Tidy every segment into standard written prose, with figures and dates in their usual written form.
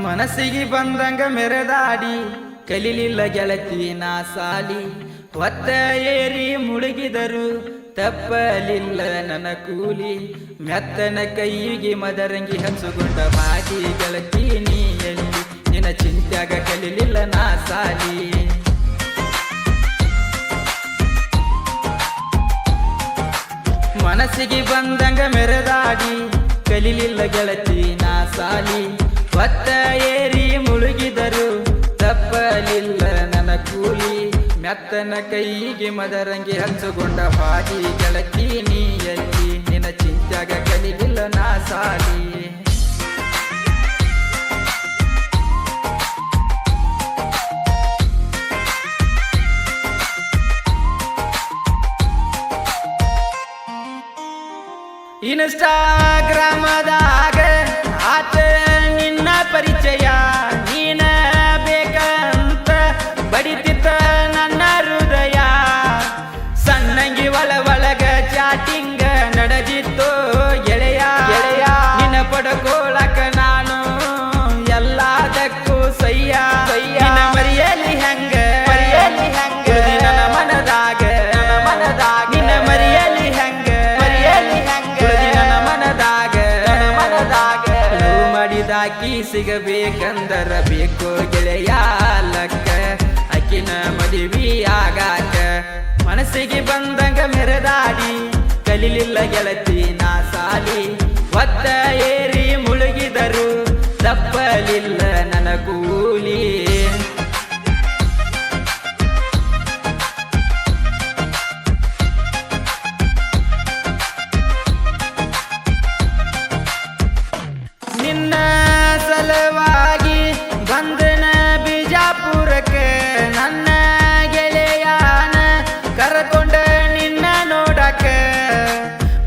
ಮನಸ್ಸಿಗೆ ಬಂದಂಗ ಮೆರೆದಾಡಿ ಕಲಿಲಿಲ್ಲ ಗೆಳತಿ ನಾ ಸಾಲಿ ಒತ್ತ ಏರಿ ಮುಳುಗಿದರು ತಪ್ಪಲಿಲ್ಲ ನನ್ನ ಕೂಲಿ ಮೆತ್ತನ ಕೈಗೆ ಮದರಂಗಿ ಹಚ್ಚುಗೊಂಡ ಬಾಗಿ ಗೆಳತಿ ನೀ ಎಲ್ಲಿ ನಿನ್ನ ಚಿಂತ್ಯಾಗ ಕಲಿಲಿಲ್ಲ ನಾ ಸಾಲಿ ಮನಸ್ಸಿಗೆ ಬಂದಂಗ ಮೆರೆದಾಡಿ ಕಲಿಲಿಲ್ಲ ಗೆಳತಿ ನಾ ಸಾಲಿ ಒತ್ತ ಏರಿ ಮುಳುಗಿದರು ತಪ್ಪಲಿಲ್ಲ ನನ್ನ ಕೂಲಿ ಮೆತ್ತನ ಕೈಗೆ ಮದರಂಗಿ ಹಚ್ಚುಗೊಂಡ ಹಾದಿ ಗೆಳತಿ ನೀ ಎಲ್ಲಿ ನಿನ್ನ ಚಿಂತ್ಯಾಗ ಕಲಿಲಿಲ್ಲ ನಾ ಸಾಲಿ ಇನ್ಸ್ಟಾಗ್ರಾಮದಾಗ ಆತ ನಿನ್ನ ಪರಿಚಯ ನೀನ ಬೇಕಂತ ಬಡಿತಿತ್ತ ನನ್ನ ಹೃದಯ ಸಣ್ಣಂಗಿ ಒಳಗ ಚಾಟಿಂಗ ನಡೆದಿತ್ತು ಗೆಳೆಯ ನಿನ್ನ ಪಡ್ಕೋಳಕ ನಾನು ಎಲ್ಲದಕ್ಕೂ ಸಯ್ಯ ನಿನ್ನ ಮರಿಯಲಿ ಹೆಂಗ ನನ್ನ ಮನದಾಗ ನಿನ್ನ ಮರಿಯಲಿ ಹೆಂಗ ಮಾಡಿದಾಕಿ ಸಿಗಬೇಕಂದರ ಬೇಕು ಗೆಳೆಯ ಲಕ್ಕ ಅಕ್ಕಿನ ಮದುವೆ ಆಗಾಕ ಮನಸ್ಸಿಗೆ ಬಂದಂಗ ಮೆರೆದಾಡಿ ಕಲಿಲಿಲ್ಲ ಗೆಳತಿ ನಾ ಸಾಲಿ ಒತ್ತ ಏರಿ ಮುಳುಗಿದರು ತಪ್ಪಲಿಲ್ಲ ನನ್ನ ಕೂಲಿ ನಿನ್ನ ಸಲುವಾಗಿ ಬಂದನ ಬಿಜಾಪುರಕ್ಕೆ ನನ್ನ ಗೆಳೆಯಾನ ಕರಕೊಂಡ ನಿನ್ನ ನೋಡಕ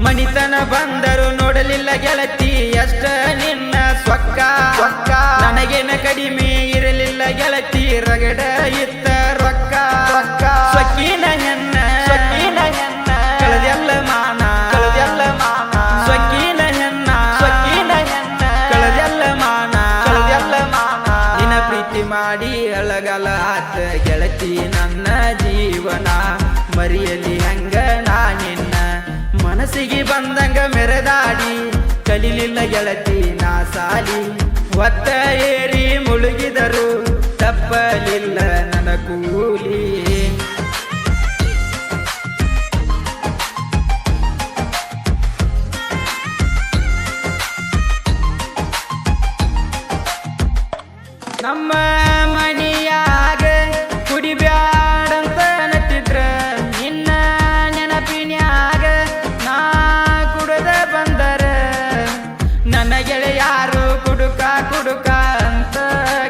ಮಣಿತನ ಬಂದರು ನೋಡಲಿಲ್ಲ ಗೆಳತಿ ಅಷ್ಟ ನಿನ್ನ ಸೊಕ್ಕ ನನಗೇನ ಕಡಿಮೆ ಇರಲಿಲ್ಲ ಗೆಳತಿ ರಗಡ ಇತ್ತ ರೊಕ್ಕ ಸೊಕ್ಕಿನ ಹೆಣ್ಣ ಕಳೆದೆಲ್ಲ ಮಾನ ಸೊಕ್ಕಿನ ಹೆಣ್ಣ ಕಳೆದೆಲ್ಲ ಮಾನ ನಿನ್ನ ಪ್ರೀತಿ ಮಾಡಿ ಅಳಗಲ ಆತ ಗೆಳತಿ ನನ್ನ ಜೀವನ ಮರಿಯಲಿ ಹಂಗ ನಾ ನಿನ್ನ ಮನಸ್ಸಿಗೆ ಬಂದಂಗ ಮೆರೆದಾಡಿ ಕಲಿಲಿಲ್ಲ ಗೆಳತಿ ನಾ ಸಾಲಿ ಒತ್ತ ಏರಿ ಮುಳುಗಿದರು ತಪ್ಪಲಿಲ್ಲ ನನ್ನ ಕೂಲಿ ನಮ್ಮ ಮನೆಯಾಗ ಕುಡಿಬ್ಯಾಡಂತ ನತ್ತಿದ್ರ ನಿನ್ನ ನೆನಪಿನ್ಯಾಗ ನಾ ಕುಡದ ಬಂದರ ನನ್ನ ಗೆಳೆಯಾರು ಕುಡುಕ ಅಂತ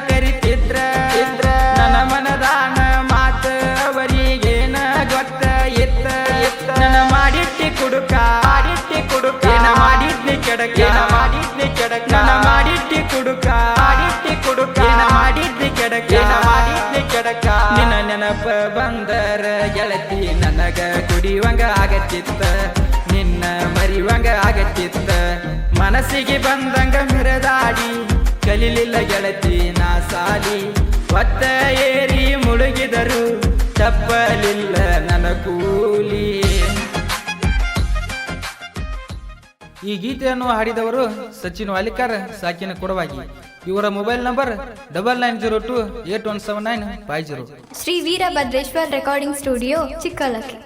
ಕರಿತಿದ್ರ ನನ್ನ ಮನದಾನ ಮಾತು ಅವರಿಗೇನ ಗೊತ್ತ ಇತ್ತ ನನ್ನ ಮಾಡಿಟ್ಟಿ ಕುಡುಕ ಏನ ಮಾಡಿಟ್ನಿ ಕೆಡಕ ನನ್ನ ಮಾಡಿಟ್ಟಿ ಕುಡುಕ ಏನ ಮಾಡಿಟ್ನಿ ಕೆಡಕ ನಿನ್ನ ನೆನಪ ಬಂದರ ಗೆಳತಿ ನನಗ ಕುಡಿಯುವಂಗ ಆಗತ್ತಿತ್ತ ನಿನ್ನ ಮರಿವಂಗ ಆಗತ್ತಿತ್ತ ಮನಸ್ಸಿಗೆ ಬಂದಂಗ ಮೆರೆದಾಡಿ ಕಲಿಲಿಲ್ಲ ಗೆಳತಿ ನಾ ಸಾಲಿ ಒತ್ತ ಏರಿ ಮುಳುಗಿದರು ತಪ್ಪಲಿಲ್ಲ ನನ್ನ ಕೂಲಿ ಈ ಗೀತೆಯನ್ನು ಹಾಡಿದವರು ಸಚಿನ್ ವಾಲಿಕಾರ್ ಸಾಕಿನ ಕೊಡವಾಗಿ ಇವರ mobile number 9902817950 Shri Veerabhadreshwar recording studio Chikkalakki.